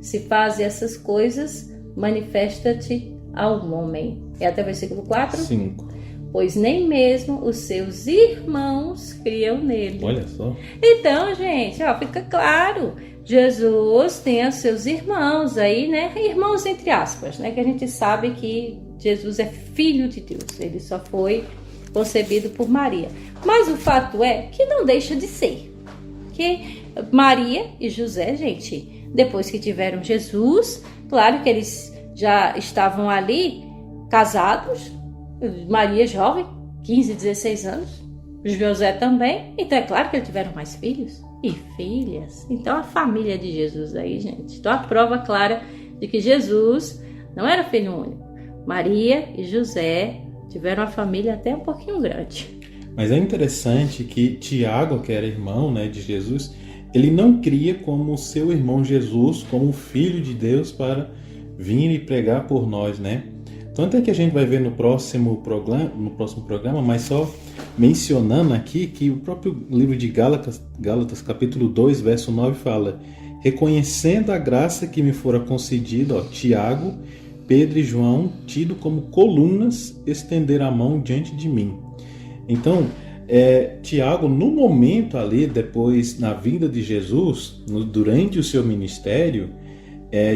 Se faz essas coisas, manifesta-te ao homem. É até o versículo 4? 5. Pois nem mesmo os seus irmãos criam nele. Olha só. Então, gente, fica claro. Jesus tem os seus irmãos aí, né? Irmãos entre aspas, né? Que a gente sabe que Jesus é filho de Deus. Ele só foi concebido por Maria. Mas o fato é que não deixa de ser. Que Maria e José, gente, depois que tiveram Jesus, claro que eles já estavam ali casados. Maria jovem, 15, 16 anos. José também. Então é claro que eles tiveram mais filhos e filhas. Então a família de Jesus aí, gente. Então a prova clara de que Jesus não era filho único. Maria e José tiveram uma família até um pouquinho grande. Mas é interessante que Tiago, que era irmão, né, de Jesus, ele não cria como seu irmão Jesus, como filho de Deus para vir e pregar por nós, né? Tanto é que a gente vai ver no próximo programa, mas só mencionando aqui que o próprio livro de Gálatas capítulo 2, verso 9 fala: reconhecendo a graça que me fora concedida, Tiago, Pedro e João, tido como colunas, estender a mão diante de mim. Então, Tiago, no momento ali, depois na vinda de Jesus, durante o seu ministério,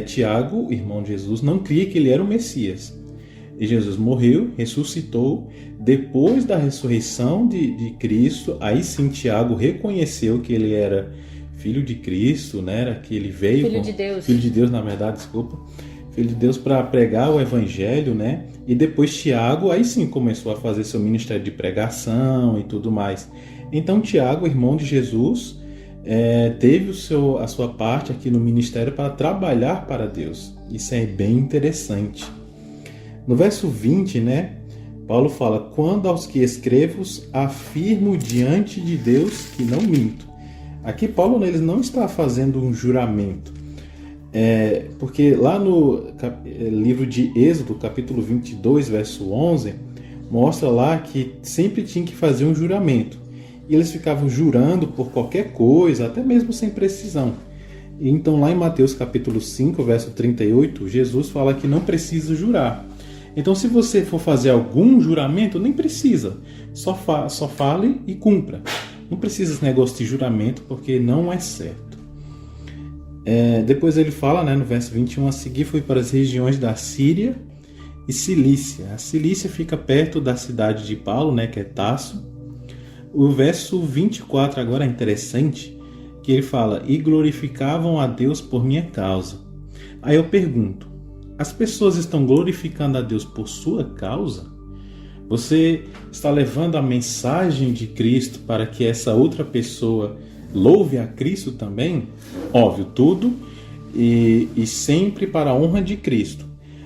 Tiago, irmão de Jesus, não cria que ele era o Messias. E Jesus morreu, ressuscitou. Depois da ressurreição de Cristo, aí sim Tiago reconheceu que ele era filho de Cristo, né? Era que ele veio... Filho de Deus. Filho de Deus, na verdade, desculpa. Filho de Deus para pregar o evangelho, né? E depois Tiago, aí sim começou a fazer seu ministério de pregação e tudo mais. Então Tiago, irmão de Jesus, teve a sua parte aqui no ministério para trabalhar para Deus. Isso é bem interessante. No verso 20, né, Paulo fala: quando aos que escrevo, afirmo diante de Deus que não minto. Aqui Paulo ele não está fazendo um juramento, porque lá no livro de Êxodo, capítulo 22, verso 11, mostra lá que sempre tinha que fazer um juramento. E eles ficavam jurando por qualquer coisa, até mesmo sem precisão. E então lá em Mateus capítulo 5, verso 38, Jesus fala que não precisa jurar. Então, se você for fazer algum juramento, nem precisa. Só fale e cumpra. Não precisa esse negócio de juramento, porque não é certo. Depois ele fala, né, no verso 21, a seguir fui para as regiões da Síria e Cilícia. A Cilícia fica perto da cidade de Paulo, né, que é Tarso. O verso 24 agora é interessante, que ele fala: e glorificavam a Deus por minha causa. Aí eu pergunto: as pessoas estão glorificando a Deus por sua causa? Você está levando a mensagem de Cristo para que essa outra pessoa louve a Cristo também? Óbvio, tudo e sempre para a honra de Cristo.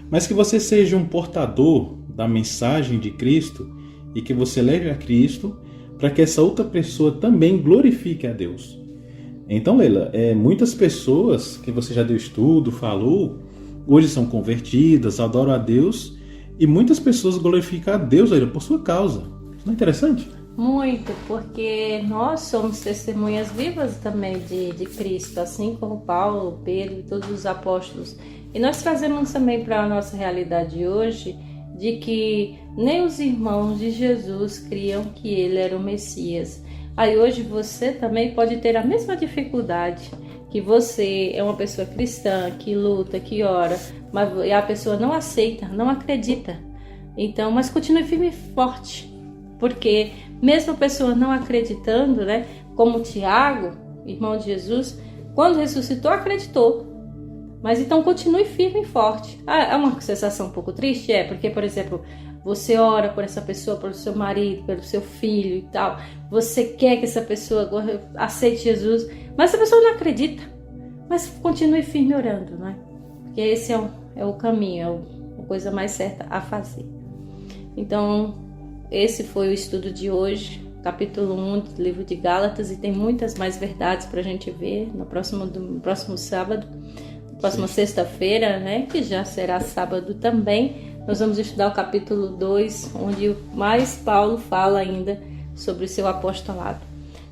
Mas que você seja um portador da mensagem de Cristo e que você leve a Cristo para que essa outra pessoa também glorifique a Deus. Então, Leila, muitas pessoas que você já deu estudo, falou, hoje são convertidas, adoram a Deus, e muitas pessoas glorificam a Deus, Leila, por sua causa. Não é interessante? Muito, porque nós somos testemunhas vivas também de Cristo, assim como Paulo, Pedro e todos os apóstolos. E nós trazemos também para a nossa realidade hoje de que nem os irmãos de Jesus criam que ele era o Messias. Aí hoje você também pode ter a mesma dificuldade, que você é uma pessoa cristã, que luta, que ora, mas a pessoa não aceita, não acredita. Então, mas continue firme e forte, porque mesmo a pessoa não acreditando, né, como Tiago, irmão de Jesus, quando ressuscitou, acreditou. Mas então continue firme e forte. É uma sensação um pouco triste? Porque, por exemplo, você ora por essa pessoa, pelo seu marido, pelo seu filho e tal. Você quer que essa pessoa aceite Jesus, mas essa pessoa não acredita. Mas continue firme orando, não é? Porque esse é o caminho, é a coisa mais certa a fazer. Então, esse foi o estudo de hoje, capítulo 1 do livro de Gálatas, e tem muitas mais verdades para a gente ver no próximo sábado, próxima sexta-feira, né? Que já será sábado também. Nós vamos estudar o capítulo 2, onde mais Paulo fala ainda sobre o seu apostolado.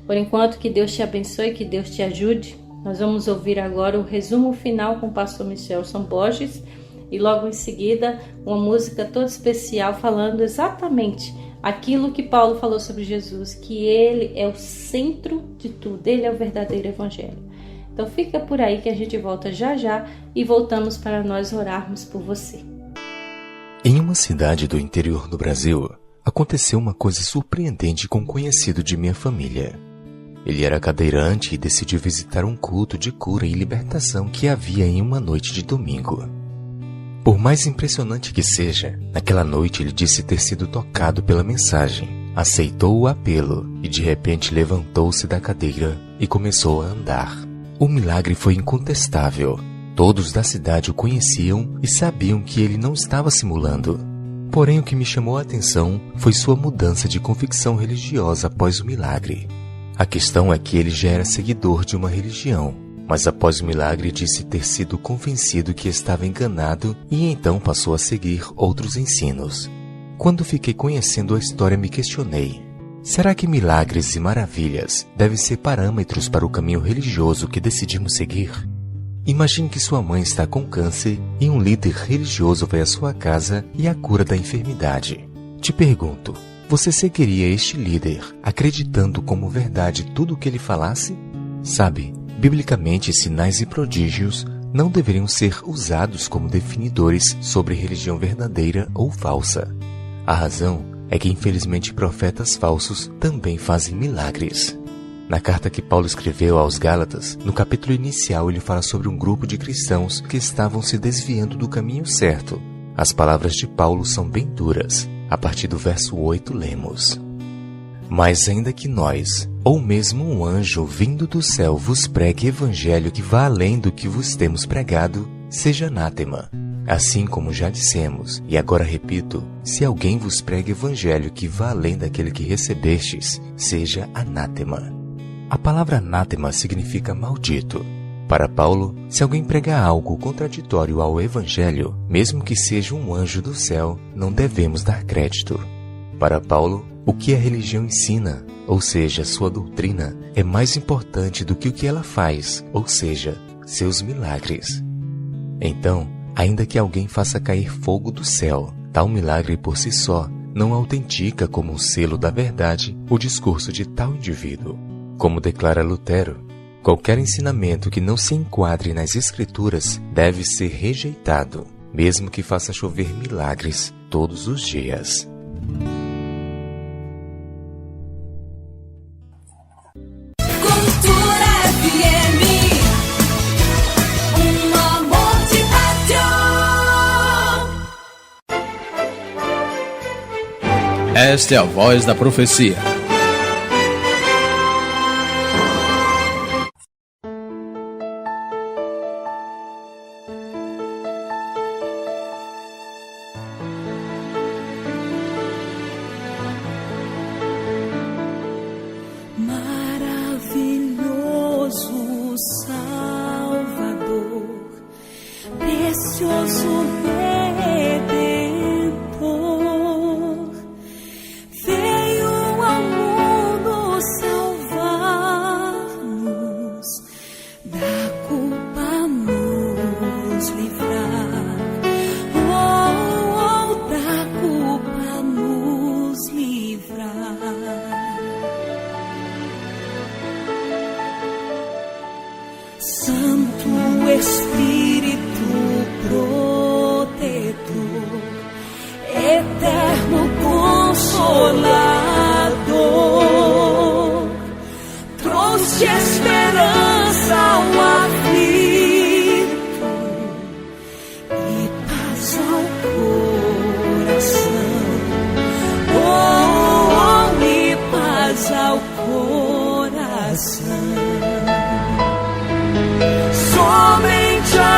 Por enquanto, que Deus te abençoe, que Deus te ajude. Nós vamos ouvir agora o resumo final com o pastor Michelson Borges e logo em seguida uma música toda especial falando exatamente aquilo que Paulo falou sobre Jesus, que ele é o centro de tudo, ele é o verdadeiro evangelho. Então fica por aí que a gente volta já já e voltamos para nós orarmos por você. Em uma cidade do interior do Brasil, aconteceu uma coisa surpreendente com um conhecido de minha família. Ele era cadeirante e decidiu visitar um culto de cura e libertação que havia em uma noite de domingo. Por mais impressionante que seja, naquela noite ele disse ter sido tocado pela mensagem, aceitou o apelo e de repente levantou-se da cadeira e começou a andar. O milagre foi incontestável. Todos da cidade o conheciam e sabiam que ele não estava simulando. Porém, o que me chamou a atenção foi sua mudança de convicção religiosa após o milagre. A questão é que ele já era seguidor de uma religião, mas após o milagre disse ter sido convencido que estava enganado e então passou a seguir outros ensinos. Quando fiquei conhecendo a história, me questionei: será que milagres e maravilhas devem ser parâmetros para o caminho religioso que decidimos seguir? Imagine que sua mãe está com câncer e um líder religioso vai à sua casa e a cura da enfermidade. Te pergunto, você seguiria este líder acreditando como verdade tudo o que ele falasse? Sabe, biblicamente, sinais e prodígios não deveriam ser usados como definidores sobre religião verdadeira ou falsa. A razão é que, infelizmente, profetas falsos também fazem milagres. Na carta que Paulo escreveu aos Gálatas, no capítulo inicial ele fala sobre um grupo de cristãos que estavam se desviando do caminho certo. As palavras de Paulo são bem duras. A partir do verso 8 lemos: mas ainda que nós, ou mesmo um anjo vindo do céu vos pregue evangelho que vá além do que vos temos pregado, seja anátema. Assim como já dissemos, e agora repito, se alguém vos prega evangelho que vá além daquele que recebestes, seja anátema. A palavra anátema significa maldito. Para Paulo, se alguém pregar algo contraditório ao evangelho, mesmo que seja um anjo do céu, não devemos dar crédito. Para Paulo, o que a religião ensina, ou seja, sua doutrina, é mais importante do que o que ela faz, ou seja, seus milagres. Então, ainda que alguém faça cair fogo do céu, tal milagre por si só não autentica como um selo da verdade o discurso de tal indivíduo. Como declara Lutero, qualquer ensinamento que não se enquadre nas Escrituras deve ser rejeitado, mesmo que faça chover milagres todos os dias. Esta é a voz da profecia. Maravilhoso Salvador, precioso Redentor, veio ao mundo salvar-nos, da culpa nos livrar, da culpa nos livrar. Santo Espírito protetor, eterno Consolador, trouxe esperança ao aflito e paz ao coração, e paz ao coração. Somente a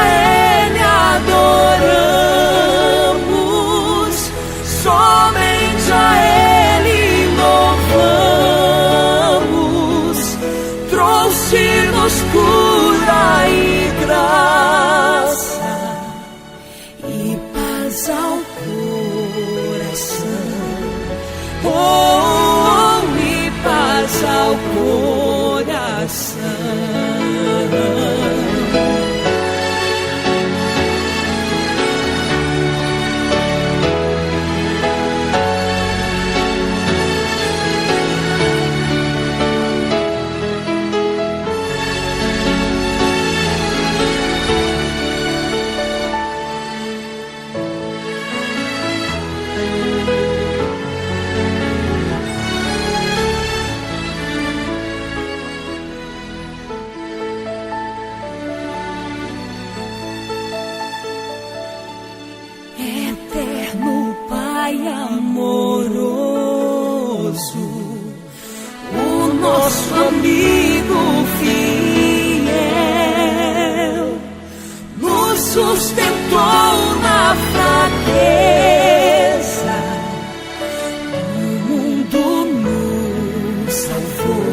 Pai amoroso, o nosso amigo fiel, nos sustentou na fraqueza, o mundo nos salvou.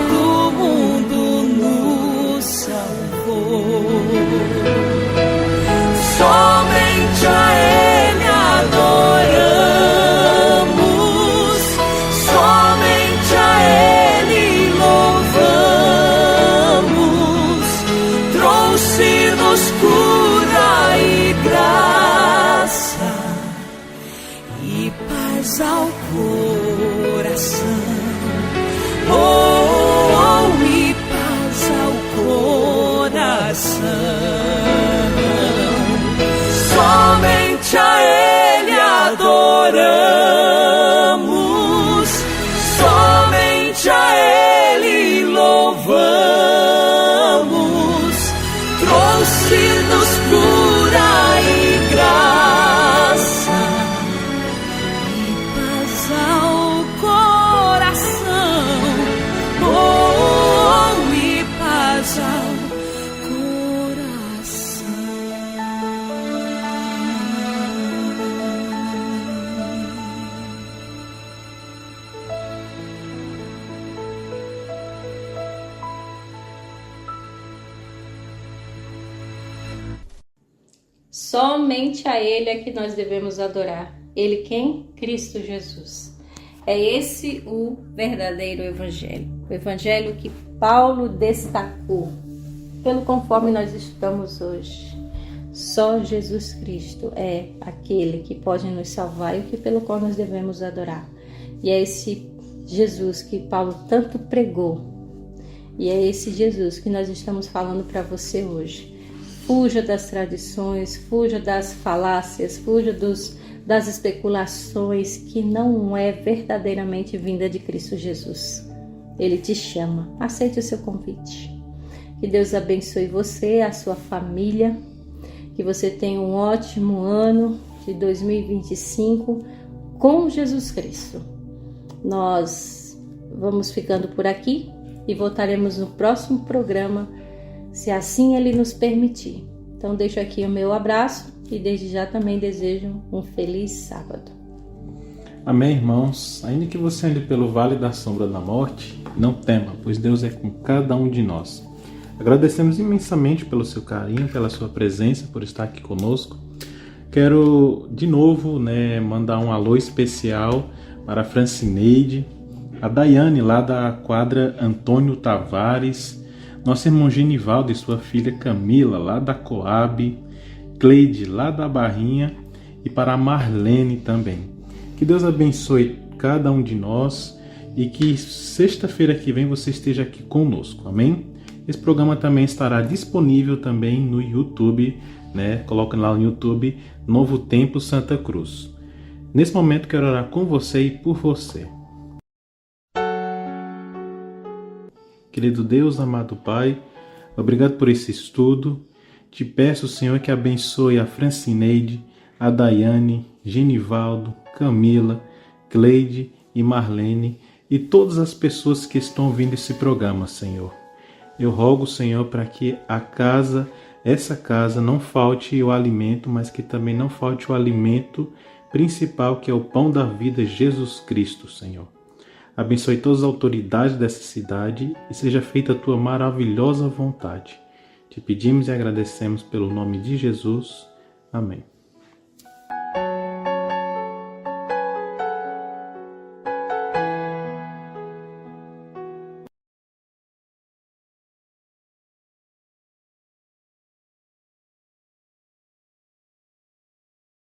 Do mundo nos salvou. Somente a Ele adoramos, somente a Ele louvamos. Trouxe-nos cura e graça e paz ao coração. E paz ao coração. Somente a Ele adoramos, somente a Ele louvamos. Trouxe-nos cura e graça e paz ao coração. E paz ao Somente a Ele é que nós devemos adorar. Ele quem? Cristo Jesus. É esse o verdadeiro Evangelho. O Evangelho que Paulo destacou, pelo conforme nós estudamos hoje. Só Jesus Cristo é aquele que pode nos salvar e o que pelo qual nós devemos adorar. E é esse Jesus que Paulo tanto pregou. E é esse Jesus que nós estamos falando para você hoje. Fuja das tradições, fuja das falácias, fuja das especulações que não é verdadeiramente vinda de Cristo Jesus. Ele te chama, aceite o seu convite. Que Deus abençoe você, a sua família, que você tenha um ótimo ano de 2025 com Jesus Cristo. Nós vamos ficando por aqui e voltaremos no próximo programa, se assim Ele nos permitir. Então deixo aqui o meu abraço e desde já também desejo um feliz sábado. Amém, irmãos. Ainda que você ande pelo vale da sombra da morte, não tema, pois Deus é com cada um de nós. Agradecemos imensamente pelo seu carinho, pela sua presença, por estar aqui conosco. Quero de novo mandar um alô especial para a Francineide, a Daiane lá da quadra Antônio Tavares, nosso irmão Genivaldo e sua filha Camila lá da Coab, Cleide lá da Barrinha e para a Marlene também. Que Deus abençoe cada um de nós e que sexta-feira que vem você esteja aqui conosco, amém? Esse programa também estará disponível também no YouTube, Coloque lá no YouTube Novo Tempo Santa Cruz. Nesse momento quero orar com você e por você. Querido Deus, amado Pai, obrigado por esse estudo. Te peço, Senhor, que abençoe a Francineide, a Daiane, Genivaldo, Camila, Cleide e Marlene e todas as pessoas que estão ouvindo esse programa, Senhor. Eu rogo, Senhor, para que essa casa não falte o alimento, mas que também não falte o alimento principal, que é o pão da vida, Jesus Cristo, Senhor. Abençoe todas as autoridades dessa cidade e seja feita a tua maravilhosa vontade. Te pedimos e agradecemos pelo nome de Jesus. Amém.